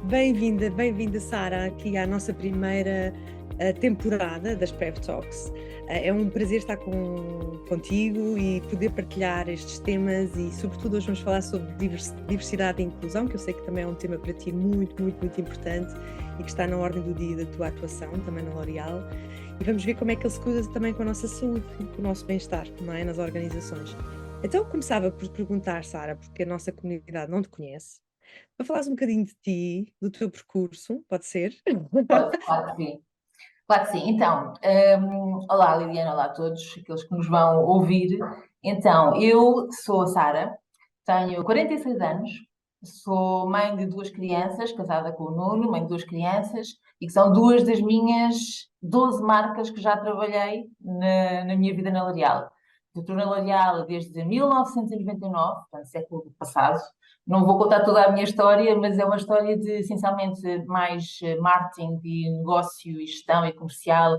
Bem-vinda, Sara, aqui à nossa primeira temporada das Prev Talks. É um prazer estar contigo e poder partilhar estes temas e, sobretudo, hoje vamos falar sobre diversidade e inclusão, que eu sei que também é um tema para ti muito importante e que está na ordem do dia da tua atuação, também na L'Oréal. E vamos ver como é que ele se cuida também com a nossa saúde e com o nosso bem-estar, não é? Nas organizações. Então, começava por perguntar, Sara, porque a nossa comunidade não te conhece, para falares um bocadinho de ti, do teu percurso, pode ser? Pode, claro que sim. Claro que sim. Então, olá Liliana, olá a todos aqueles que nos vão ouvir. Então, eu sou a Sara, tenho 46 anos, sou mãe de duas crianças, casada com o Nuno, mãe de duas crianças, e que são duas das minhas 12 marcas que já trabalhei na minha vida na L'Oréal. Eu estou na L'Oréal desde 1999, portanto, século passado. Não vou contar toda a minha história, mas é uma história de, essencialmente, mais marketing e negócio e gestão e comercial,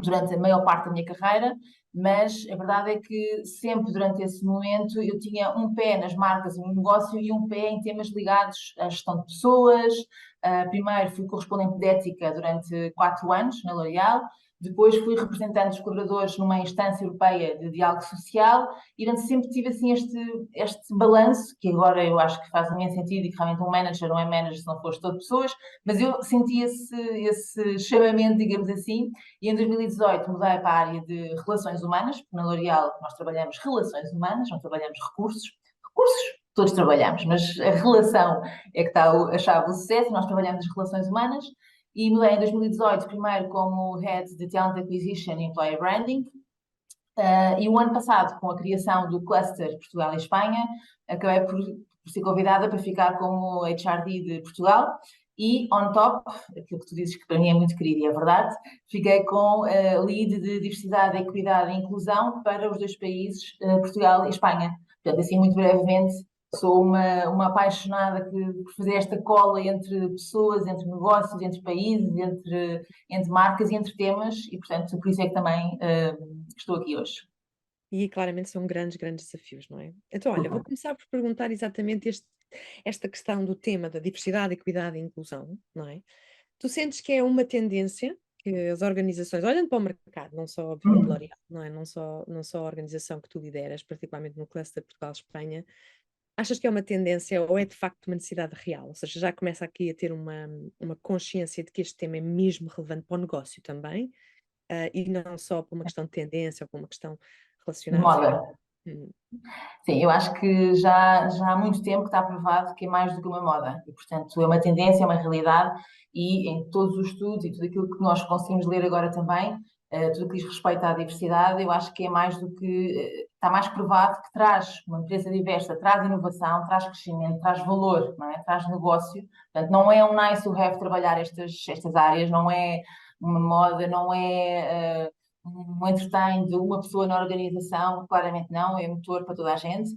durante a maior parte da minha carreira, mas a verdade é que sempre durante esse momento eu tinha um pé nas marcas e no negócio e um pé em temas ligados à gestão de pessoas. Primeiro fui correspondente de ética durante 4 anos na L'Oréal, depois fui representante dos colaboradores numa instância europeia de diálogo social e durante sempre tive assim este balanço, que agora eu acho que faz imenso sentido e que realmente um manager não é manager se não for gestor de pessoas, mas eu senti esse chamamento, digamos assim, e em 2018 mudei para a área de relações humanas, porque na L'Oréal nós trabalhamos relações humanas, não trabalhamos recursos. Recursos todos trabalhamos, mas a relação é que está a chave do sucesso, nós trabalhamos as relações humanas. E mudei em 2018, primeiro como Head de Talent Acquisition e Employer Branding, e o ano passado, com a criação do Cluster Portugal e Espanha, acabei por ser convidada para ficar como HRD de Portugal e, on top, aquilo que tu dizes que para mim é muito querido e é verdade, fiquei com lead de diversidade, equidade e inclusão para os dois países, Portugal e Espanha. Portanto, assim, muito brevemente, sou uma apaixonada por fazer esta cola entre pessoas, entre negócios, entre países, entre marcas e entre temas, e, portanto, por isso é que também estou aqui hoje. E claramente são grandes desafios, não é? Então, olha, vou começar por perguntar exatamente esta questão do tema da diversidade, equidade e inclusão, não é? Tu sentes que é uma tendência que as organizações, olhando para o mercado, não só, obviamente, Hum. L'Oréal, não é? Não só a organização que tu lideras, particularmente no cluster Portugal-Espanha, achas que é uma tendência ou é de facto uma necessidade real? Ou seja, já começa aqui a ter uma consciência de que este tema é mesmo relevante para o negócio também, e não só por uma questão de tendência ou por uma questão De relacionada. moda. Hum, Sim, eu acho que já há muito tempo que está provado que é mais do que uma moda. E, portanto, é uma tendência, é uma realidade, e em todos os estudos e tudo aquilo que nós conseguimos ler agora também, tudo o que diz respeito à diversidade, eu acho que é mais do que. Está mais provado que traz uma empresa diversa, traz inovação, traz crescimento, traz valor, não é? Traz negócio. Portanto, não é um nice to have trabalhar estas áreas, não é uma moda, não é. Um entretém de uma pessoa na organização, claramente não, é motor para toda a gente.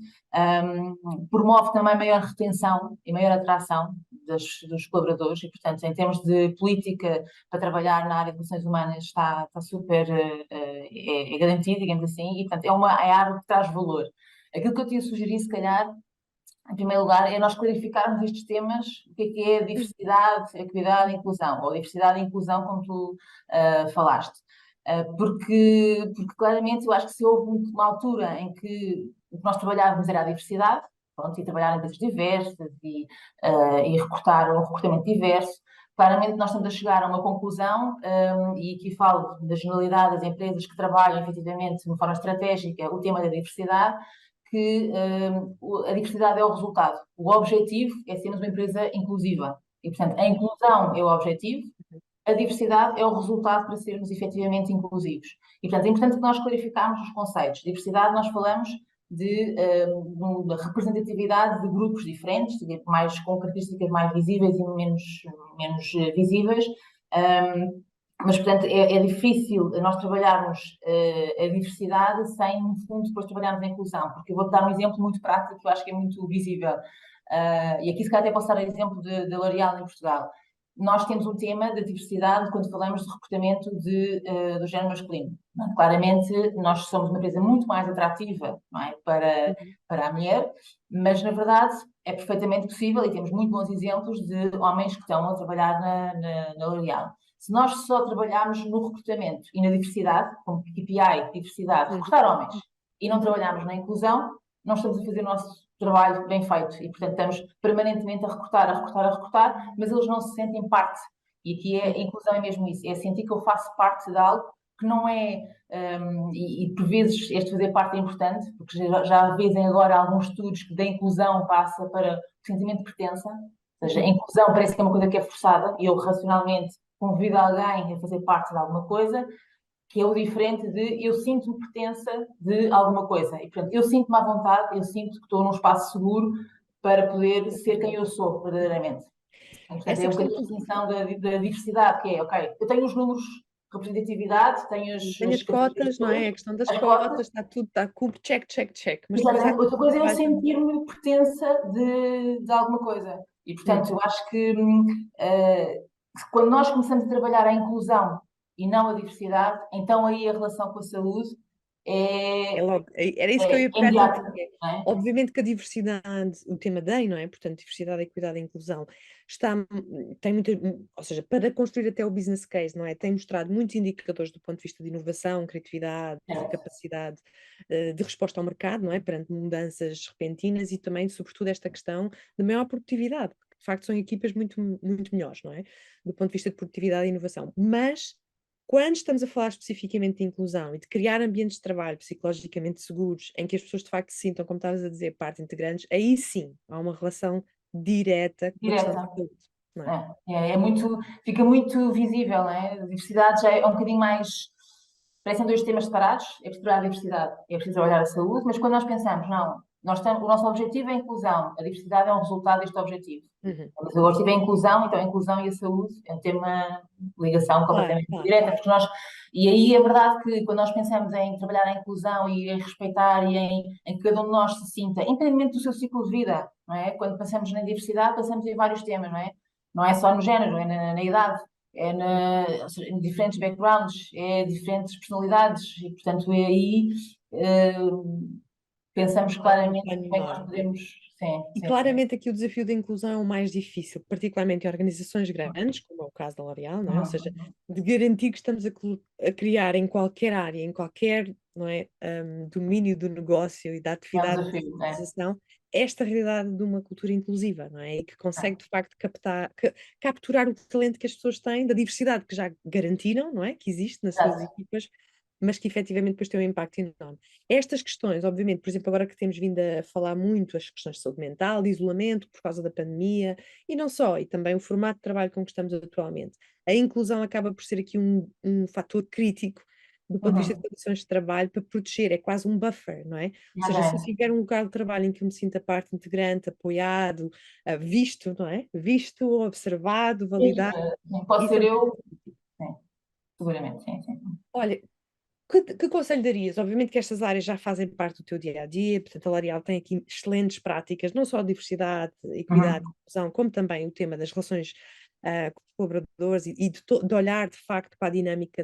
Promove também maior retenção e maior atração dos colaboradores e, portanto, em termos de política para trabalhar na área de relações humanas está super é garantido, digamos assim, e, portanto, é área que traz valor. Aquilo que eu tinha sugerido, se calhar, em primeiro lugar, é nós clarificarmos estes temas, o que é diversidade, equidade e inclusão, ou diversidade e inclusão, como tu falaste. Porque claramente eu acho que se houve uma altura em que o que nós trabalhávamos era a diversidade, pronto, e trabalhar em empresas diversas e recrutar um recrutamento diverso, claramente nós estamos a chegar a uma conclusão, e aqui falo da generalidade das empresas que trabalham efetivamente de uma forma estratégica o tema da diversidade, que a diversidade é o resultado. O objetivo é sermos uma empresa inclusiva. E, portanto, a inclusão é o objetivo, a diversidade é o resultado para sermos efetivamente inclusivos. E, portanto, é importante que nós clarificarmos os conceitos. Diversidade, nós falamos da representatividade de grupos diferentes, mais, com características mais visíveis e menos visíveis. Mas, portanto, é difícil nós trabalharmos a diversidade sem, no fundo, depois trabalharmos a inclusão. Porque eu vou-te dar um exemplo muito prático que eu acho que é muito visível. E aqui, se calhar, até posso dar o exemplo de L'Oréal em Portugal. nós temos um tema da diversidade quando falamos de recrutamento do género masculino. Não é? Claramente, nós somos uma empresa muito mais atrativa, não é? Uhum. Para a mulher, mas na verdade é perfeitamente possível e temos muito bons exemplos de homens que estão a trabalhar na L'Oréal. Se nós só trabalharmos no recrutamento e na diversidade, como KPI, diversidade, Uhum. recrutar homens, e não trabalharmos na inclusão, não estamos a fazer o nosso trabalho bem feito e, portanto, estamos permanentemente a recrutar, a recrutar, a recrutar, mas eles não se sentem parte. E aqui a inclusão é mesmo isso, é sentir que eu faço parte de algo que não é, e por vezes este fazer parte é importante, porque já dizem agora alguns estudos que da inclusão passa para o sentimento de pertença, ou seja, a inclusão parece que é uma coisa que é forçada, e eu racionalmente convido alguém a fazer parte de alguma coisa, que é o diferente de eu sinto-me pertença de alguma coisa. E, portanto, eu sinto-me à vontade, eu sinto que estou num espaço seguro para poder ser quem eu sou, verdadeiramente. E, portanto, Essa é um questão bocadinho a definição da diversidade, que é, ok, eu tenho os números de representatividade, tenho tem as as categorias cotas, não é? todas, A questão das as cotas, cotas, está tudo, está cubo, check, check, check. Mas depois há exatamente. aqui Outra um coisa é eu trabalho também. sentir-me pertença de alguma coisa. E, portanto, eu acho que quando nós começamos a trabalhar a inclusão e não a diversidade, então aí a relação com a saúde É é, logo, era isso que eu é ia pegar também. imediata, não é? Obviamente que a diversidade, o tema DEI, não é? Portanto, diversidade, equidade e inclusão, está, tem muita, ou seja, para construir até o business case, não é? Tem mostrado muitos indicadores do ponto de vista de inovação, criatividade, de Certo. capacidade de resposta ao mercado, não é? Perante mudanças repentinas e também, sobretudo, esta questão de maior produtividade, porque de facto são equipas muito, muito melhores, não é? Do ponto de vista de produtividade e inovação. Mas quando estamos a falar especificamente de inclusão e de criar ambientes de trabalho psicologicamente seguros, em que as pessoas de facto se sintam, como estavas a dizer, parte integrantes, aí sim há uma relação direta com a questão da Direta. saúde, não é? É muito, fica muito visível, não é? A diversidade já é um bocadinho mais. Parecem dois temas separados, é preciso trabalhar a diversidade, é preciso trabalhar a saúde, mas quando nós pensamos, não, o nosso objetivo é a inclusão, a diversidade é um resultado deste objetivo. Uhum. Mas o objetivo é a inclusão, então a inclusão e a saúde é um tema de ligação Claro, completamente claro. direta, porque nós, e aí é verdade que quando nós pensamos em trabalhar a inclusão e em respeitar e em que cada um de nós se sinta, independentemente do seu ciclo de vida, não é? Quando pensamos na diversidade, pensamos em vários temas, não é? Não é só no género, é na idade, ou seja, em diferentes backgrounds, é diferentes personalidades, e portanto é aí eh, pensamos Há um claramente plano como é que nós enorme. podemos. Sim, E sim, sim. claramente aqui o desafio da inclusão é o mais difícil, particularmente em organizações grandes, como é o caso da L'Oréal, não é? Ou seja, Uhum. de garantir que estamos a criar em qualquer área, em qualquer, não é, domínio do negócio e da É um atividade da desafio, é. organização, esta realidade de uma cultura inclusiva, não é? E que consegue de facto capturar o talento que as pessoas têm, da diversidade que já garantiram, não é? Que existe nas suas Exato. equipas, mas que efetivamente depois tem um impacto enorme. Estas questões, obviamente, por exemplo, agora que temos vindo a falar muito as questões de saúde mental, de isolamento por causa da pandemia, e não só, e também o formato de trabalho com que estamos atualmente. A inclusão acaba por ser aqui um fator crítico do ponto de vista de Uhum. condições de trabalho para proteger, é quase um buffer, não é? Ou Mas seja, se eu é. tiver um lugar de trabalho em que eu me sinta parte integrante, apoiado, visto, não é? Visto, observado, Sim, validado, sim, pode isso ser é um fator eu. crítico. Sim, seguramente, sim, sim. Olha, que conselho darias? Obviamente que estas áreas já fazem parte do teu dia a dia, portanto, a L'Oréal tem aqui excelentes práticas, não só diversidade, equidade, Uhum. inclusão, como também o tema das relações com os colaboradores e de olhar de facto para a dinâmica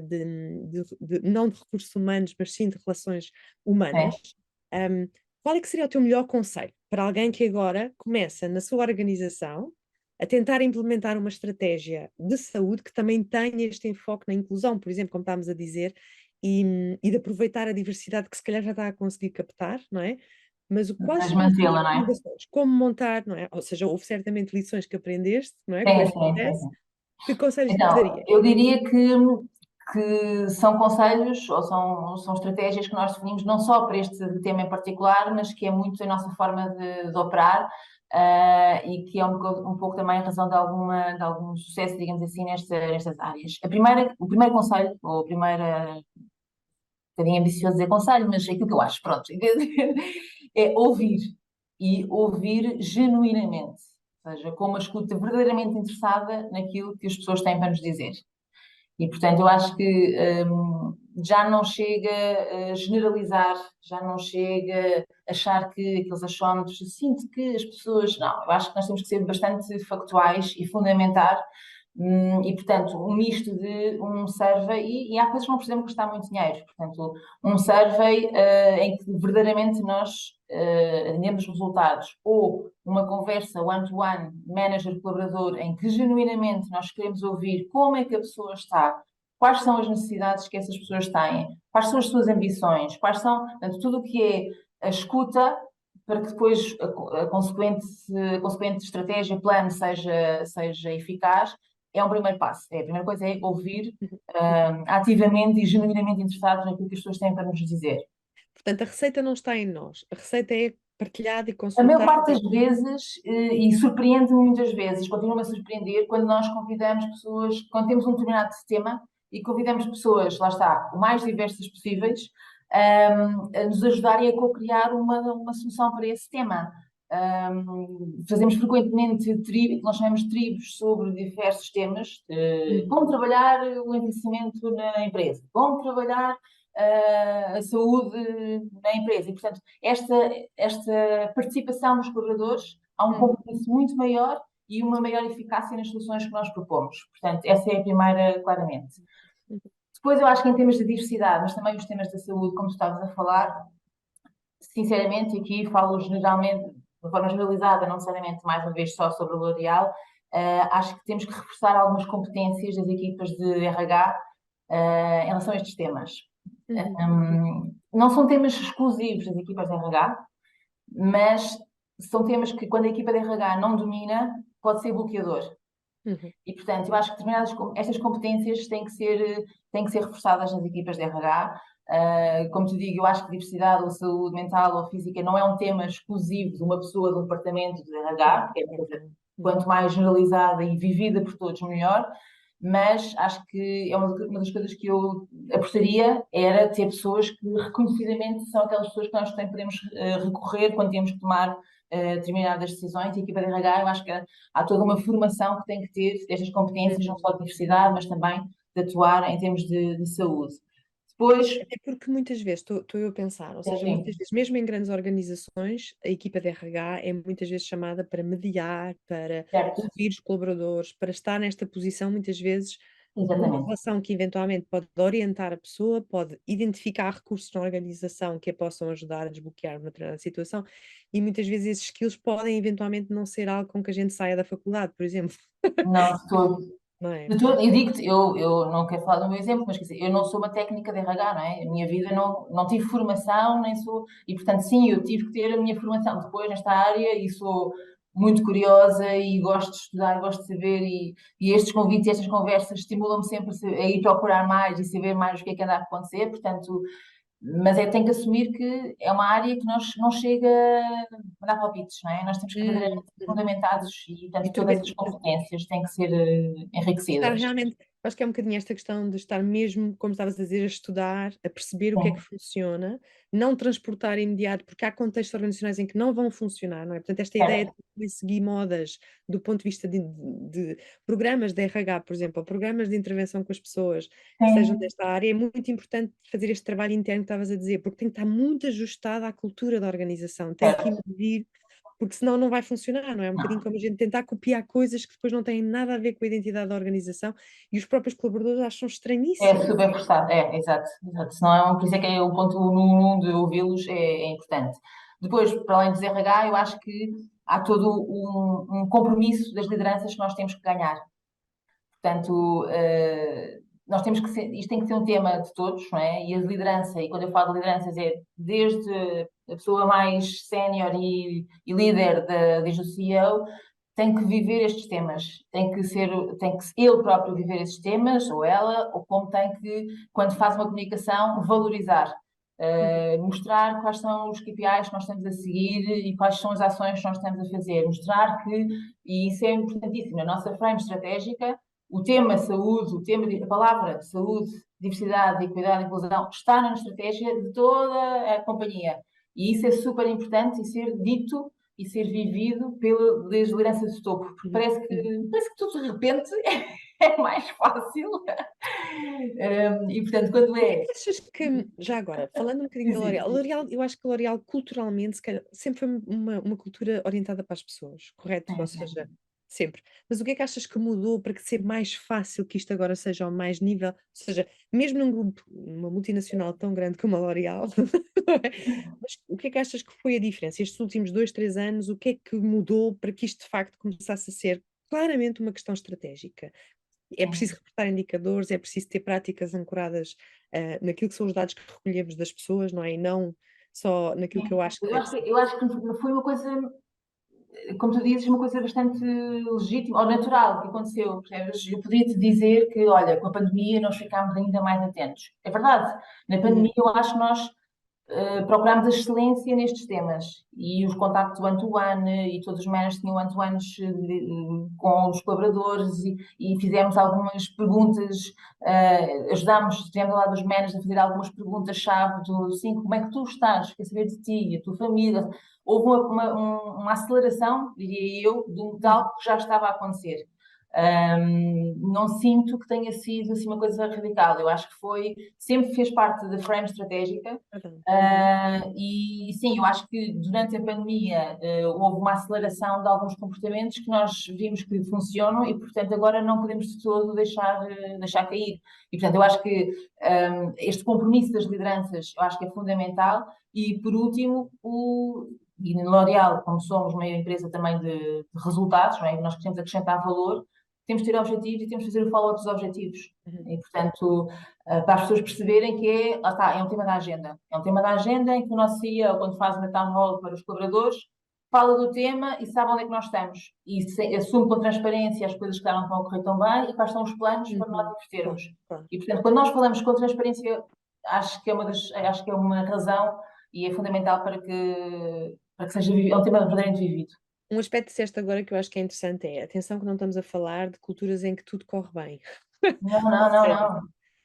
não de recursos humanos, mas sim de relações É. humanas. Um, qual é que seria o teu melhor conselho para alguém que agora começa na sua organização a tentar implementar uma estratégia de saúde que também tenha este enfoque na inclusão, por exemplo, como estávamos a dizer, e de aproveitar a diversidade que se calhar já está a conseguir captar, não é? Mas quais Mas seriam as tuas mantê-la, não é? recomendações? Como montar, não é? Ou seja, houve certamente lições que aprendeste, não é? Com Sim, este sim, sim, processo. sim. Que conselhos Então, darias? eu diria que são conselhos ou são estratégias que nós definimos não só para este tema em particular, mas que é muito a nossa forma de operar, e que é um pouco também a razão de algum sucesso, digamos assim, nestas áreas. O primeiro conselho, ou a primeira, um bocadinho ambicioso dizer conselho, mas é aquilo que eu acho, pronto, é ouvir e ouvir genuinamente, ou seja, com uma escuta verdadeiramente interessada naquilo que as pessoas têm para nos dizer. E, portanto, eu acho que já não chega a generalizar, já não chega a achar que aqueles achómetros, sinto que as pessoas. Não, eu acho que nós temos que ser bastante factuais e fundamentar, E, portanto, um misto de um survey, e há coisas que não precisamos gastar muito dinheiro. Portanto, um survey em que verdadeiramente nós atendemos resultados, ou uma conversa one-to-one, manager-colaborador, em que genuinamente nós queremos ouvir como é que a pessoa está, quais são as necessidades que essas pessoas têm, quais são as suas ambições, quais são, portanto, tudo o que é a escuta, para que depois a consequente estratégia, plano seja eficaz, é um primeiro passo. A primeira coisa é ouvir ativamente e genuinamente interessados naquilo que as pessoas têm para nos dizer. Portanto, a receita não está em nós, a receita é partilhada e A maior consultada. parte das vezes, e surpreende-me muitas vezes, continua-me a surpreender quando nós convidamos pessoas, quando temos um determinado tema e convidamos pessoas, lá está, o mais diversas possíveis, a nos ajudarem a co-criar uma solução para esse tema. Fazemos frequentemente nós chamamos de tribos sobre diversos temas, como trabalhar o envelhecimento na empresa, como trabalhar a saúde na empresa. E, portanto, esta participação dos colaboradores, há um compromisso muito maior e uma maior eficácia nas soluções que nós propomos. Portanto, essa é a primeira, claramente. Depois, eu acho que em temas de diversidade, mas também os temas da saúde, como tu estavas a falar, sinceramente, e aqui falo generalmente, de forma generalizada, não necessariamente mais uma vez só sobre o L'Oréal, acho que temos que reforçar algumas competências das equipas de RH em relação a estes temas. Não são temas exclusivos das equipas de RH, mas são temas que, quando a equipa de RH não domina, pode ser bloqueador. E, portanto, eu acho que estas competências têm que ser reforçadas nas equipas de RH. Como te digo, eu acho que diversidade ou saúde mental ou física não é um tema exclusivo de uma pessoa de um departamento de RH, porque é uma coisa, quanto mais generalizada e vivida por todos, melhor. Mas acho que é uma das coisas que eu apostaria era ter pessoas que reconhecidamente são aquelas pessoas que nós também podemos recorrer quando temos que tomar determinadas decisões. E a equipa de RH, eu acho que há toda uma formação que tem que ter estas competências, não só de diversidade, mas também de atuar em termos de saúde. Depois, Até porque muitas vezes, estou eu a pensar, ou seja, sim, muitas vezes, mesmo em grandes organizações, a equipa de RH é muitas vezes chamada para mediar, para certo, ouvir os colaboradores, para estar nesta posição, muitas vezes, numa exatamente. relação que eventualmente pode orientar a pessoa, pode identificar recursos na organização que a possam ajudar a desbloquear uma determinada situação, e muitas vezes esses skills podem eventualmente não ser algo com que a gente saia da faculdade, por exemplo. Não, de todo. Não é? De todo, eu digo-te, eu não quero falar do meu exemplo, mas quer dizer, eu não sou uma técnica de RH, não é? A minha vida não tive formação, nem sou. E portanto, sim, eu tive que ter a minha formação depois nesta área e sou muito curiosa e gosto de estudar, gosto de saber. E estes convites, estas conversas estimulam-me sempre a ir procurar mais e saber mais o que anda a acontecer. Portanto, mas tenho que assumir que é uma área que nós não chega a dar palpites, não é? Nós temos que verdadeiramente ser Uhum. fundamentados e, E portanto, tu todas as competências têm que ser estar enriquecidas. realmente, acho que é um bocadinho esta questão de estar mesmo, como estavas a dizer, a estudar, a perceber o que é que Sim, funciona, não transportar imediato, porque há contextos organizacionais em que não vão funcionar, não é? Portanto, esta ideia de certo. também seguir modas do ponto de vista de programas de RH, por exemplo, ou programas de intervenção com as pessoas que sejam Sim, desta área, é muito importante fazer este trabalho interno que estavas a dizer, porque tem que estar muito ajustado à cultura da organização, tem que certo. emergir porque senão não vai funcionar, não é? É um bocadinho como a gente tentar copiar coisas que depois não têm nada a ver com a identidade da organização e os próprios colaboradores acham É estranhíssimo. super forçado, exato, exato. Senão por isso é que é o ponto número um de ouvi-los é importante. Depois, para além dos RH, eu acho que há todo um compromisso das lideranças que nós temos que ganhar. Portanto, nós temos que ser, isto tem que ser um tema de todos, não é? E a liderança, e quando eu falo de lideranças, é desde a pessoa mais sénior e líder desde o CEO, tem que viver estes temas, tem que ele próprio viver estes temas, ou ela, ou como tem que, quando faz uma comunicação, valorizar. Uhum. Mostrar quais são os KPIs que nós estamos a seguir e quais são as ações que nós estamos a fazer. Mostrar que, e isso é importantíssimo, na nossa frame estratégica, o tema saúde, a palavra saúde, diversidade, equidade e inclusão está na estratégia de toda a companhia. E isso é super importante e ser dito e ser vivido das lideranças de topo, porque Uhum. parece que tudo de repente é mais fácil. E portanto, quando é. Achas que, já agora, falando um bocadinho da L'Oréal, eu acho que a L'Oréal culturalmente se calhar, sempre foi uma cultura orientada para as pessoas, correto? Ou seja, sempre. Mas o que é que achas que mudou para que ser mais fácil que isto agora seja ao mais nível? Ou seja, mesmo num grupo, uma multinacional tão grande como a L'Oréal, não é? Mas o que é que achas que foi a diferença? Estes últimos 2, 3 anos, o que é que mudou para que isto de facto começasse a ser claramente uma questão estratégica? É preciso Sim. reportar indicadores, é preciso ter práticas ancoradas, naquilo que são os dados que recolhemos das pessoas, não é? E não só naquilo que Sim. eu acho que deve ser. Eu acho que foi uma coisa, como tu dizes, uma coisa bastante legítima ou natural que aconteceu, percebes? Eu podia te dizer que, olha, com a pandemia nós ficámos ainda mais atentos. É verdade. Na Uhum, pandemia eu acho que nós procurámos a excelência nestes temas e os contactos one-to-one e todos os managers tinham one-to-ones com os colaboradores e fizemos algumas perguntas, ajudámos, estivemos ao lado dos managers a fazer algumas perguntas-chave do assim, como é que tu estás? Quer saber de ti, a tua família. Houve uma aceleração, diria eu, de uhum, algo que já estava a acontecer. Não sinto que tenha sido assim uma coisa radical. Eu acho que sempre fez parte da frame estratégica. verdade. Uhum, E sim, eu acho que durante a pandemia houve uma aceleração de alguns comportamentos que nós vimos que funcionam e, portanto, agora não podemos de todo deixar cair. E, portanto, eu acho que este compromisso das lideranças eu acho que é fundamental. E, por último, e na L'Oréal, como somos uma empresa também de resultados, não é? Nós queremos acrescentar valor, temos de ter objetivos e temos de fazer o follow-up dos objetivos. uhum. E, portanto, para as pessoas perceberem que lá está, é um tema da agenda. É um tema da agenda em que o nosso CEO, quando faz uma town hall para os colaboradores, fala do tema e sabe onde é que nós estamos. E assume com transparência as coisas que não estão a correr tão bem e quais são os planos para nós Uhum. Claro, investirmos. claro. E, portanto, quando nós falamos com transparência, acho que é uma razão e é fundamental para que seja vivido, é um tema verdadeiramente vivido. Um aspecto que disseste agora que eu acho que é interessante é, atenção que não estamos a falar de culturas em que tudo corre bem. Não, Ou não, não, seja, não.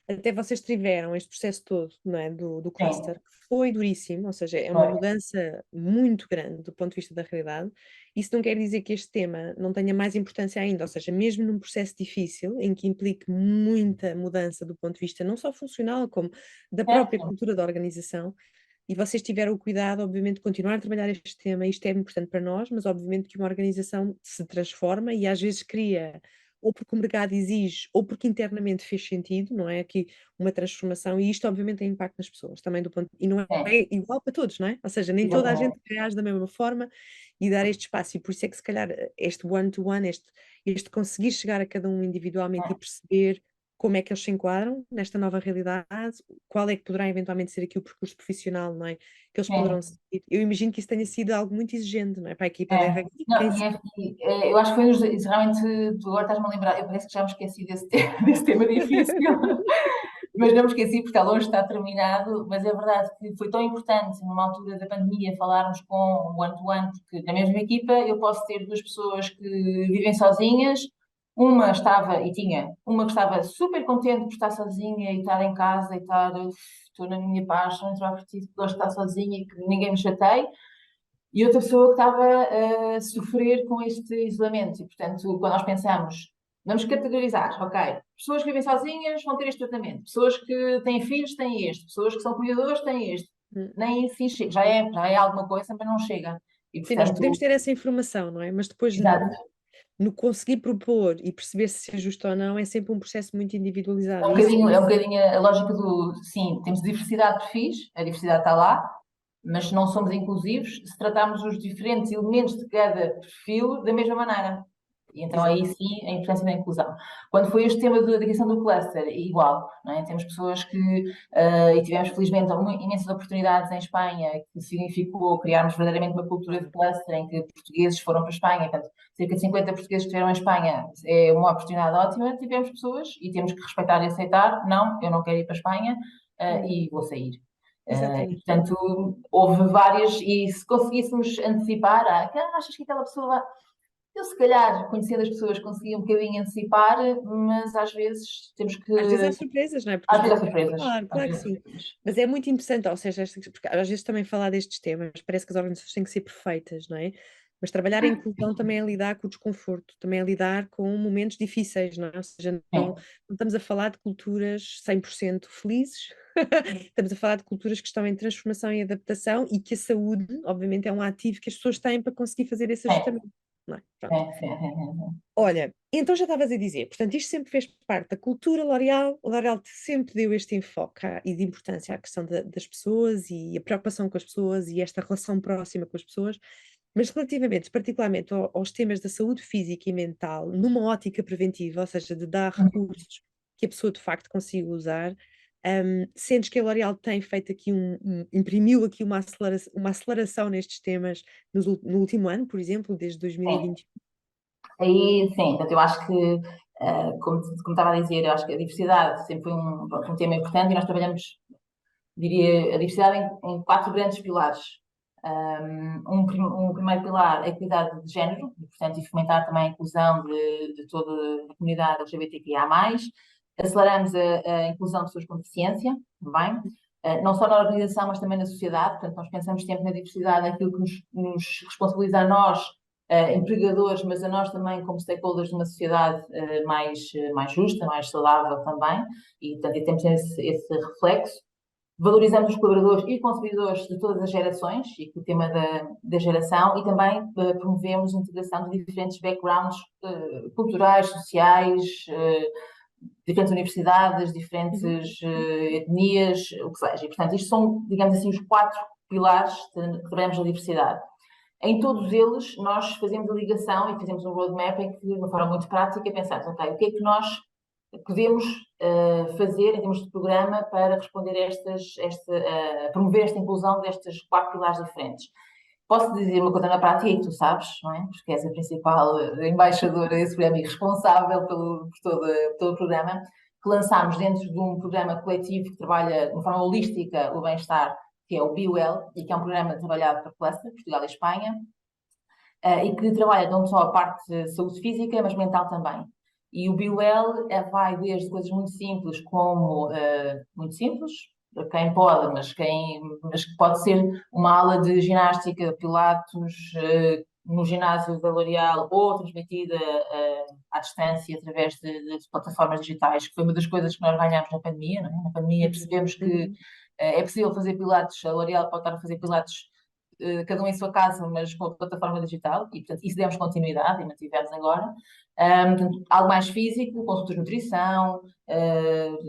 até vocês tiveram este processo todo, não é, do Sim, cluster, que foi duríssimo, ou seja, é uma foi. mudança muito grande do ponto de vista da realidade. Isso não quer dizer que este tema não tenha mais importância ainda, ou seja, mesmo num processo difícil, em que implique muita mudança do ponto de vista não só funcional, como da própria Certo? cultura da organização, e vocês tiveram o cuidado, obviamente, de continuar a trabalhar este tema, isto é importante para nós, mas obviamente que uma organização se transforma e às vezes cria, ou porque o mercado exige, ou porque internamente fez sentido, não é? Aqui uma transformação, e isto obviamente tem impacto nas pessoas, também do ponto, e não é Sim, igual para todos, não é? Ou seja, nem toda a gente exatamente. reage da mesma forma e dar este espaço, e por isso é que se calhar este one-to-one, este conseguir chegar a cada um individualmente e perceber como é que eles se enquadram nesta nova realidade, qual é que poderá eventualmente ser aqui o percurso profissional, não é? Que eles poderão Sim. seguir. Eu imagino que isso tenha sido algo muito exigente, não é? Para a equipa da É. RH e quem Não, se. eu acho que foi isso realmente, tu agora estás-me a lembrar, eu parece que já me esqueci desse tema, desse tema difícil, mas não me esqueci porque está longe, está terminado, mas é verdade que foi tão importante numa altura da pandemia falarmos com o one-to-one, porque na mesma equipa eu posso ter duas pessoas que vivem sozinhas, uma que estava super contente por estar sozinha e estar em casa e estou na minha paz, sou introvertida, gosto de estar sozinha e que ninguém me chateie, e outra pessoa que estava a sofrer com este isolamento. E, portanto, quando nós pensamos, vamos categorizar, ok, pessoas que vivem sozinhas vão ter este tratamento, pessoas que têm filhos têm este, pessoas que são cuidadores têm este. Hum. Nem assim chega, já é alguma coisa, mas não chega. E, Sim, nós podemos portanto, ter essa informação, não é? Mas depois exato. no conseguir propor e perceber se é justo ou não é sempre um processo muito individualizado. É um E isso bocadinho, é um bocadinho a lógica sim, temos diversidade de perfis, a diversidade está lá, mas não somos inclusivos se tratarmos os diferentes elementos de cada perfil da mesma maneira. E então aí exatamente. sim a importância da inclusão. Quando foi este tema da criação do cluster, é igual, não é? Temos pessoas e tivemos felizmente imensas oportunidades em Espanha, que significou criarmos verdadeiramente uma cultura de Claro. cluster em que portugueses foram para a Espanha, portanto, cerca de 50 portugueses que estiveram em Espanha é uma oportunidade ótima. Tivemos pessoas e temos que respeitar e aceitar, não, eu não quero ir para a Espanha, Uhum. e vou sair. E, Exatamente. portanto, houve várias, e se conseguíssemos antecipar, achas que aquela pessoa vai. Eu, se calhar, conhecendo as pessoas, conseguia um bocadinho antecipar, mas às vezes temos que. Às vezes há surpresas, não é? Porque as Às vezes pessoas. há surpresas. Claro, Às claro que vezes há sim. surpresas. Mas é muito interessante, ou seja, porque às vezes também falar destes temas, parece que as organizações têm que ser perfeitas, não é? Mas trabalhar a inclusão também é lidar com o desconforto, também é lidar com momentos difíceis, não é? Ou seja, Sim, não estamos a falar de culturas 100% felizes, estamos a falar de culturas que estão em transformação e adaptação e que a saúde, obviamente, é um ativo que as pessoas têm para conseguir fazer esse sim. ajustamento. não é? Pronto. Sim. Olha, então já estavas a dizer, portanto, isto sempre fez parte da cultura L'Oréal. O L'Oréal sempre deu este enfoque e de importância à questão das pessoas e a preocupação com as pessoas e esta relação próxima com as pessoas, mas relativamente, particularmente aos temas da saúde física e mental, numa ótica preventiva, ou seja, de dar Uhum. recursos que a pessoa de facto consiga usar, sentes que a L'Oréal tem feito aqui imprimiu aqui uma aceleração nestes temas no último ano, por exemplo, desde Sim. 2021? Aí, sim, portanto, eu acho que, como estava a dizer, eu acho que a diversidade sempre foi pronto, um tema importante e nós trabalhamos, diria, a diversidade em quatro grandes pilares. Um primeiro pilar é a equidade de género, e, portanto, e fomentar também a inclusão de toda a comunidade LGBTQIA+. Aceleramos a inclusão de pessoas com deficiência, também, não só na organização, mas também na sociedade. Portanto, nós pensamos sempre na diversidade, aquilo que nos responsabiliza a nós, empregadores, mas a nós também como stakeholders de uma sociedade mais justa, mais saudável também, e portanto temos esse reflexo. Valorizamos os colaboradores e consumidores de todas as gerações, e o tema da geração, e também promovemos a integração de diferentes backgrounds culturais, sociais, diferentes universidades, diferentes etnias, o que seja. E, portanto, isto são, digamos assim, os quatro pilares que trabalhamos na diversidade. Em todos eles, nós fazemos a ligação e fazemos um roadmap em que, de uma forma muito prática, pensamos, ok, o que é que nós podemos fazer em termos de programa para responder promover esta inclusão destes quatro pilares diferentes. Posso dizer uma coisa na prática e tu sabes, não é? Porque és a principal embaixadora desse programa e responsável por todo o programa, que lançámos dentro de um programa coletivo que trabalha de uma forma holística o bem-estar, que é o Be Well, e que é um programa trabalhado por Cluster, Portugal e Espanha, e que trabalha não só a parte de saúde física, mas mental também. E o Be Well vai desde coisas muito simples, como, muito simples, para quem pode, mas que pode ser uma aula de ginástica, pilates, no ginásio da L'Oréal ou transmitida à distância através de plataformas digitais, que foi uma das coisas que nós ganhámos na pandemia, não é? Na pandemia percebemos que é possível fazer pilates, a L'Oréal pode estar a fazer pilates cada um em sua casa, mas com a plataforma digital, e portanto isso demos continuidade e mantivemos agora. Portanto, algo mais físico, consultas de nutrição,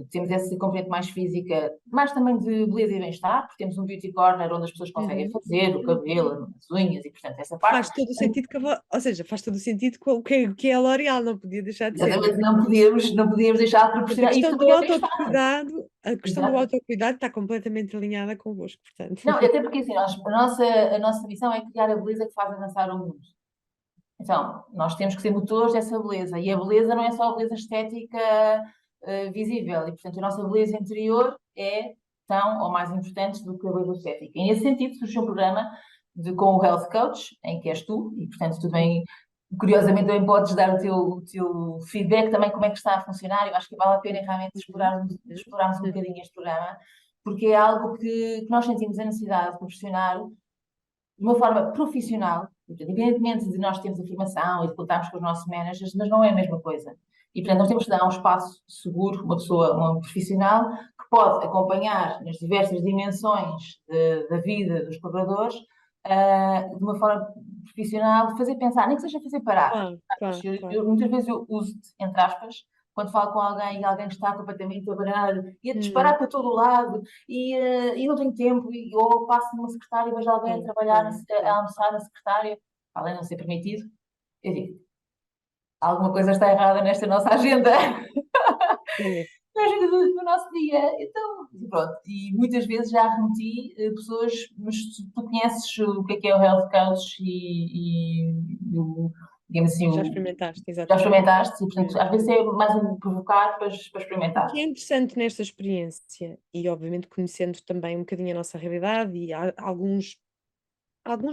temos essa componente mais física, mais também de beleza e bem-estar, porque temos um beauty corner onde as pessoas conseguem fazer o cabelo, as unhas, e portanto essa parte. Faz todo o sentido ou seja, faz todo o sentido com o que é a L'Oréal, não podia deixar de ser, não Exatamente, é? não podíamos deixar de Portanto, a proporcionar. Isto questão também do é bem-estar. Exato. autocuidado está completamente alinhada convosco, portanto. Não, até porque assim, a nossa missão é criar a beleza que faz avançar o mundo. Então, nós temos que ser motores dessa beleza. E a beleza não é só a beleza estética, visível. E, portanto, a nossa beleza interior é tão ou mais importante do que a beleza estética. E, nesse sentido, surgiu um programa com o Health Coach, em que és tu, e, portanto, tu também, curiosamente, também podes dar o teu feedback também como é que está a funcionar. Eu acho que vale a pena realmente explorarmos um bocadinho este programa, porque é algo que nós sentimos a necessidade de proporcionar de uma forma profissional, independentemente de nós termos a formação e de contarmos com os nossos managers, mas não é a mesma coisa. E, portanto, nós temos que dar um espaço seguro, um profissional, que pode acompanhar nas diversas dimensões da vida dos colaboradores, de uma forma profissional, fazer pensar, nem que seja fazer parar. Claro. Muitas vezes eu uso-te, entre aspas, quando falo com alguém e alguém está completamente abanado e a disparar para todo o lado e não tenho tempo, ou passo numa secretária e vejo alguém a trabalhar, a almoçar na secretária, além de não ser permitido, eu digo, alguma coisa está errada nesta nossa agenda. É. Na agenda do nosso dia. Então, pronto. E muitas vezes já remeti pessoas, mas tu conheces o que é o Health Coach digamos assim, Já experimentaste, já exatamente. experimentaste, e portanto, às vezes é mais um provocar para O experimentar. que é interessante nesta experiência, e obviamente conhecendo também um bocadinho a nossa realidade e há alguns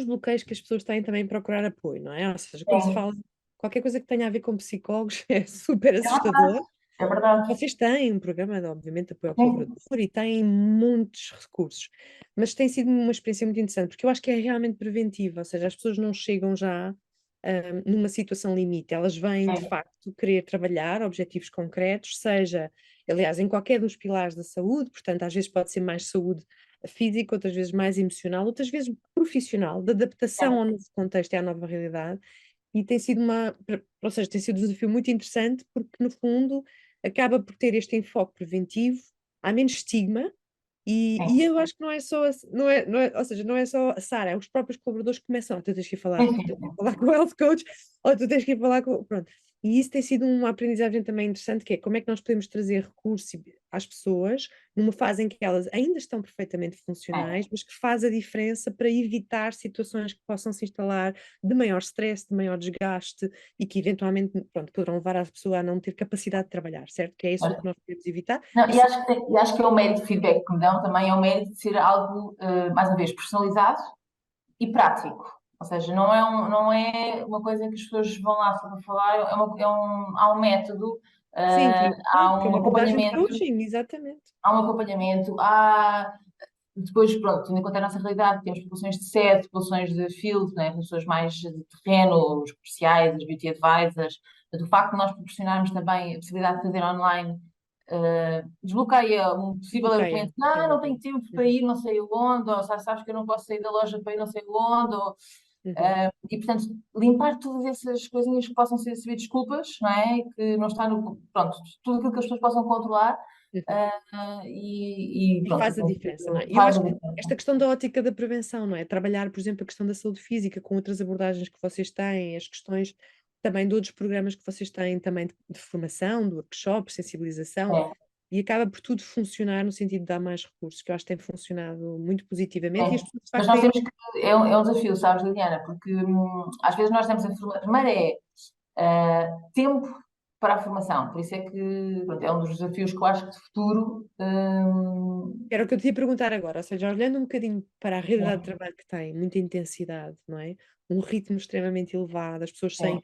bloqueios que as pessoas têm também em procurar apoio, não é? Ou seja, quando se Sim, fala qualquer coisa que tenha a ver com psicólogos é super é verdade, assustador. é verdade. Vocês têm um programa de, obviamente, apoio ao Sim, colaborador e têm muitos recursos, mas tem sido uma experiência muito interessante, porque eu acho que é realmente preventiva, ou seja, as pessoas não chegam já numa situação limite, elas vêm de sim, facto querer trabalhar objetivos concretos, seja, aliás, em qualquer dos pilares da saúde, portanto, às vezes pode ser mais saúde física, outras vezes mais emocional, outras vezes profissional, de adaptação sim. ao novo contexto e à nova realidade. e tem sido ou seja, tem sido um desafio muito interessante porque, no fundo, acaba por ter este enfoque preventivo, há menos estigma, e Sim, eu acho que não é só, ou seja, não é só a Sara, é os próprios colaboradores que começam, tu tens que ir falar, sim, tu tens que ir sim. falar com o health coach, ou tu tens que ir falar com, pronto. E isso tem sido uma aprendizagem também interessante, que é como é que nós podemos trazer recursos às pessoas numa fase em que elas ainda estão perfeitamente funcionais, É. mas que faz a diferença para evitar situações que possam se instalar de maior stress, de maior desgaste e que eventualmente, pronto, poderão levar a pessoa a não ter capacidade de trabalhar, certo? Que é isso o que nós queremos evitar. Não, E e acho que é o mérito de feedback que me dão também, é o mérito de ser algo, mais uma vez, personalizado e prático. Ou seja, não é uma coisa que as pessoas vão lá só para falar, há um método, sim, há que é um uma abordagem de acompanhamento, coaching, exatamente. há depois, pronto, tendo em conta a nossa realidade, temos populações de sede, populações de field, né, pessoas mais de terreno, os comerciais, os beauty advisors. Portanto, o facto de nós proporcionarmos também a possibilidade de fazer online desbloqueia um possível Bloqueia, argumento, ah, não tenho exatamente. tempo para Uhum, ir não sei onde, ou sabes que eu não posso sair da loja para ir não sei onde, uhum, e portanto limpar todas essas coisinhas que possam ser desculpas, não é? Que não está no, pronto, tudo aquilo que as pessoas possam controlar, uhum. e E pronto, faz a diferença, não é? E eu faz a acho que diferença. esta questão da ótica da prevenção, não é? Trabalhar, por exemplo, a questão da saúde física com outras abordagens que vocês têm, as questões também de outros programas que vocês têm também de formação, de workshops, sensibilização, É, e acaba por tudo funcionar no sentido de dar mais recursos, que eu acho que tem funcionado muito é. positivamente e as pessoas de Mas facto nós têm. temos que, é um desafio, sabes, Liliana, porque às vezes nós temos a formação, primeiro tempo para a formação, por isso é que pronto, é um dos desafios que eu acho que de futuro. Era o que eu te ia perguntar agora, ou seja, olhando um bocadinho para a realidade de É, trabalho que tem, muita intensidade, não é? Um ritmo extremamente elevado, as pessoas é.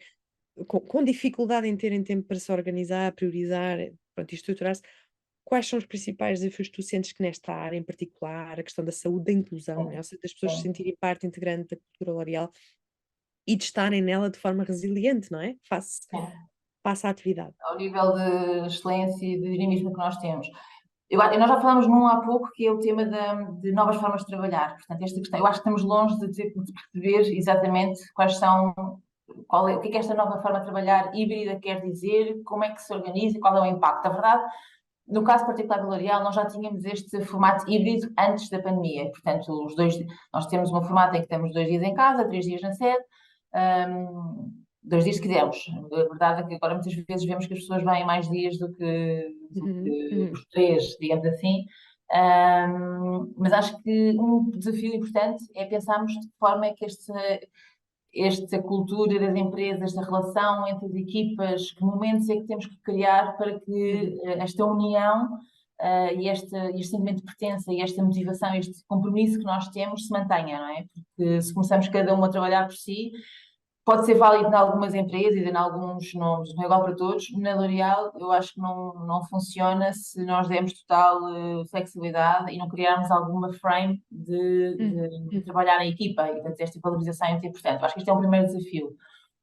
com dificuldade em terem tempo para se organizar, priorizar, pronto, e estruturar-se. Quais são os principais desafios que tu sentes que nesta área em particular, a questão da saúde, da inclusão, não é? Ou seja, das pessoas se É, sentirem parte integrante da cultura L'Oréal e de estarem nela de forma resiliente, não é? é. Face à atividade. Ao nível de excelência e de dinamismo que nós temos. Nós já falámos num há pouco, que é o tema de novas formas de trabalhar. Portanto, esta questão, eu acho que estamos longe de perceber exatamente quais são, o que é esta nova forma de trabalhar híbrida quer dizer, como é que se organiza e qual é o impacto. A verdade, no caso particular do L'Oréal, nós já tínhamos este formato híbrido antes da pandemia. Portanto, nós temos um formato em que temos 2 dias em casa, 3 dias na sede, 2 dias se quisermos. A verdade é que agora muitas vezes vemos que as pessoas vêm mais dias do Uhum, que uhum, os 3, digamos assim. Mas acho que um desafio importante é pensarmos de que forma é que esta cultura das empresas, esta relação entre as equipas, que momentos é que temos que criar para uhum. que esta união e este sentimento de pertença e esta motivação, este compromisso que nós temos se mantenha, não é? Porque se começamos cada um a trabalhar por si, pode ser válido em algumas empresas e em alguns nomes, não é igual para todos. Na L'Oréal, eu acho que não funciona se nós dermos total flexibilidade e não criarmos alguma frame Uhum, de trabalhar em equipa e, portanto, esta valorização é muito importante. Eu acho que este é o primeiro desafio.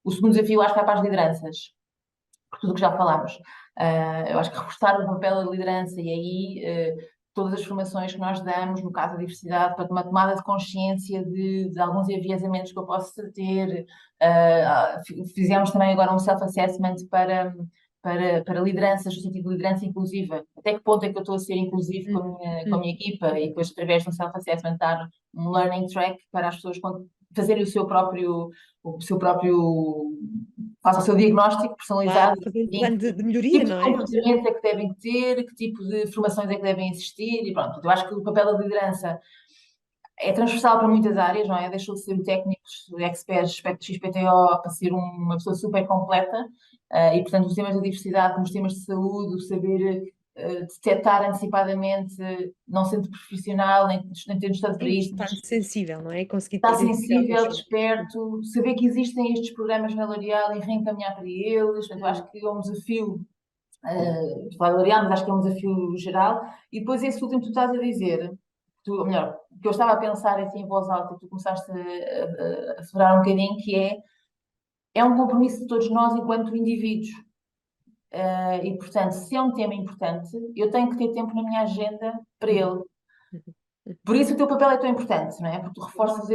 O segundo desafio, acho que vai para as lideranças, por tudo o que já falámos. Eu acho que reforçar o papel da liderança e aí todas as formações que nós damos, no caso da diversidade, para uma tomada de consciência de alguns enviesamentos que eu posso ter. Fizemos também agora um self-assessment para lideranças, no sentido de liderança inclusiva. Até que ponto é que eu estou a ser inclusivo com a uhum, minha, com a uhum. minha equipa e depois, através de um self-assessment, dar um learning track para as pessoas fazerem o seu próprio faça o seu diagnóstico Claro, personalizado fazer um e plano de que melhoria, tipo de não é? Ou seja, comportamento é que devem ter, que tipo de formações é que devem existir e pronto. Eu acho que o papel da liderança é transversal para muitas áreas, não é? Deixou de ser o técnico, o expert, aspecto XPTO, para ser uma pessoa super completa e, portanto, os temas da diversidade, como os temas de saúde, o saber detectar antecipadamente, não sendo profissional, nem tendo estado para sim, isso, estar sensível, não é? E conseguir estar identificar os sensível, sinais. desperto, saber que existem estes programas na L'Oréal e reencaminhar para eles. Portanto, eu acho Uhum, que é um desafio, para a L'Oréal, mas acho que é um desafio geral. E depois esse último que tu estás a dizer, ou melhor, que eu estava a pensar assim em voz alta, que tu começaste a acelerar um bocadinho, que é um compromisso de todos nós enquanto indivíduos. E, portanto, se é um tema importante, eu tenho que ter tempo na minha agenda para uhum, ele. uhum. Por isso o teu papel é tão importante, não é? Porque tu reforças Sim,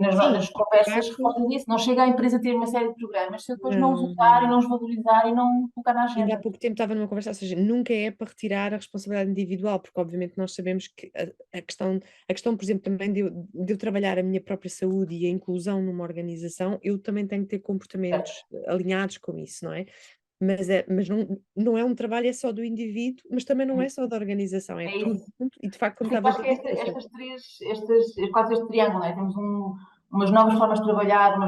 nas de conversas, facto, reforças isso. Não chega à empresa a ter uma série de programas se eu depois não os não, usar e não. não os valorizar e não colocar na Ainda há agenda. pouco tempo estava numa conversa, ou seja, nunca é para retirar a responsabilidade individual, porque obviamente nós sabemos que a questão, por exemplo, também de eu trabalhar a minha própria saúde e a inclusão numa organização, eu também tenho que ter Certo? comportamentos alinhados com isso, não é? Mas não é um trabalho, é só do indivíduo, mas também não é só da organização, é É tudo isso. junto, e de facto, como Porque eu estavas acho a que é dizer, ou seja, quase este triângulo, não é? Temos umas novas formas de trabalhar,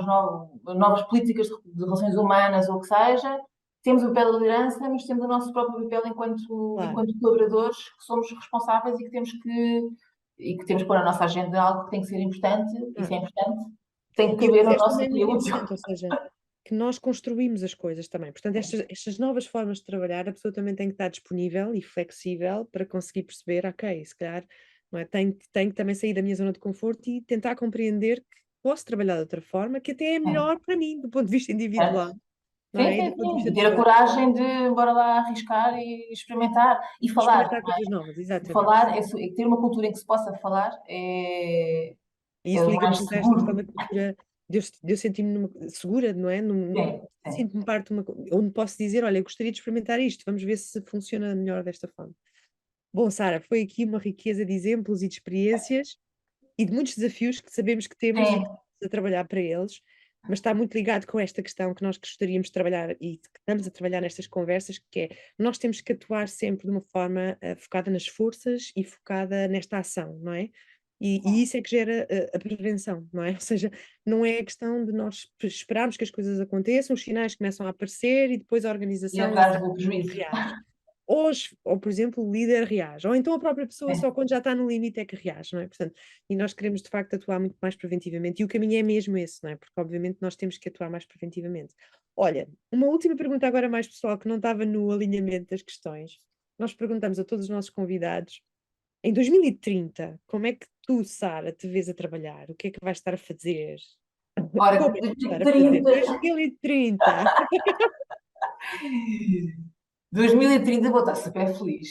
novas políticas de relações humanas ou o que seja. Temos o papel da liderança, mas temos o nosso próprio papel claro. enquanto colaboradores, que somos responsáveis e que temos que pôr na nossa agenda algo que tem que ser importante, isso Ah, é importante, tem que e o que caber no disseste nosso também é dia muito útil. importante, ou seja, que nós construímos as coisas também. Portanto, estas novas formas de trabalhar, a pessoa também tem que estar disponível e flexível para conseguir perceber, ok, se calhar, não é? Tenho que também sair da minha zona de conforto e tentar compreender que posso trabalhar de outra forma, que até é Sim, melhor para mim, do ponto de vista certo? individual, não Sim, é? E sim, do ponto de sim. vista E de ter a negócio. coragem de, bora lá, arriscar e experimentar e E falar. experimentar coisas novas, exatamente. Falar, ter uma cultura em que se possa falar E é isso o liga-me mais muito a esta questão seguro. da cultura, de eu sentir-me segura, não é? Sim, sim. Sinto-me parte de onde posso dizer, olha, eu gostaria de experimentar isto, vamos ver se funciona melhor desta forma. Bom, Sara, foi aqui uma riqueza de exemplos e de experiências e de muitos desafios que sabemos que temos e que Sim, estamos a trabalhar para eles, mas está muito ligado com esta questão que nós gostaríamos de trabalhar e que estamos a trabalhar nestas conversas, que é, nós temos que atuar sempre de uma forma focada nas forças e focada nesta ação, não é? E isso é que gera a prevenção, não é? Ou seja, não é a questão de nós esperarmos que as coisas aconteçam, os sinais começam a aparecer e depois a e organização atrás do prejuízo. reage. Ou, por exemplo, o líder reage, ou então a própria pessoa Sim. só quando já está no limite é que reage, não é? Portanto, e nós queremos de facto atuar muito mais preventivamente, e o caminho é mesmo esse, não é? Porque obviamente nós temos que atuar mais preventivamente. Olha, uma última pergunta agora mais pessoal, que não estava no alinhamento das questões. Nós perguntamos a todos os nossos convidados, em 2030, como é que tu, Sara, te vês a trabalhar? O que é que vais estar a fazer? Ora, Como é que vais estar a fazer? 2030, 2030! 2030 vou estar super feliz.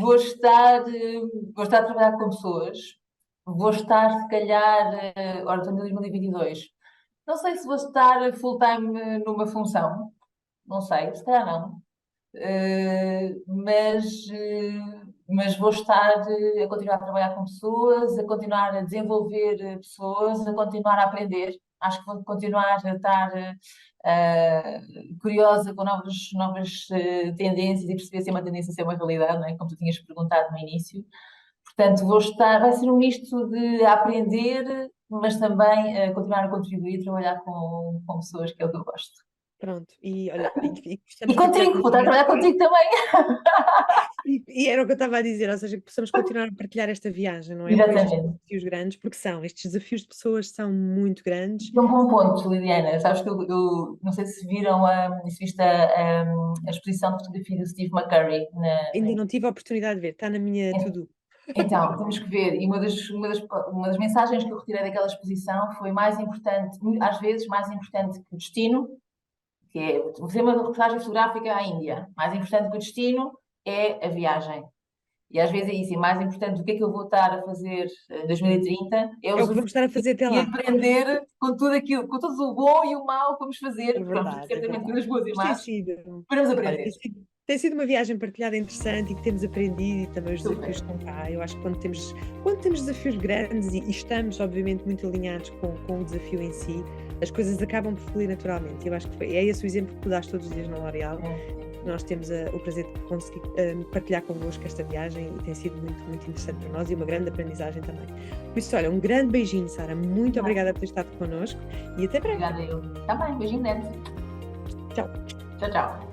Vou estar, vou estar a trabalhar com pessoas. Vou estar, se calhar, ora, estamos em 2022. Não sei se vou estar full-time numa função. Não sei, se calhar não. Eh, mas, mas vou estar a continuar a trabalhar com pessoas, a continuar a desenvolver pessoas, a continuar a aprender. Acho que vou continuar a estar curiosa com novas tendências e perceber se é uma tendência, se é uma realidade, não é? Como tu tinhas perguntado no início. Portanto, vai ser um misto de aprender, mas também continuar a contribuir e trabalhar com pessoas, que é o que eu gosto. Pronto, e olha, e E gostamos de partilhar contigo, vou estar a contigo. trabalhar contigo também. E era o que eu estava a dizer, ou seja, que possamos continuar a partilhar esta viagem, não é? Com estes Exatamente. desafios grandes, porque estes desafios de pessoas são muito grandes. E um bom ponto, Liliana. Sabes que eu não sei se viram, se viste a exposição de fotografia do Steve McCurry Ainda não tive a oportunidade de ver, está na minha to-do. Então, temos que ver. E uma das mensagens que eu retirei daquela exposição foi mais importante, às vezes mais importante que o destino, que é fazer uma reportagem fotográfica à Índia. Mais importante que o destino é a viagem. E às vezes é isso, e mais importante do que é que eu vou estar a fazer em 2030 é É o que vamos estar a fazer até e lá. aprender com tudo aquilo, com todo o bom e o mau que vamos fazer, É porque vamos ter verdade, é certamente verdade. coisas boas e Mas tem más, sido, podemos olha, aprender. tem sido uma viagem partilhada interessante e que temos aprendido, e também os Super. desafios estão cá. Eu acho que quando temos desafios grandes e estamos, obviamente, muito alinhados com o desafio em si, as coisas acabam por fluir naturalmente. Eu acho que é esse o exemplo que tu dás todos os dias na L'Oréal. Nós temos o prazer de conseguir partilhar convosco esta viagem e tem sido muito, muito interessante para nós e uma grande aprendizagem também. Por isso, olha, um grande beijinho, Sara. Muito obrigada por ter estado connosco e até breve. Obrigada eu. Tá bem, beijinho grande. Tchau. Tchau, tchau.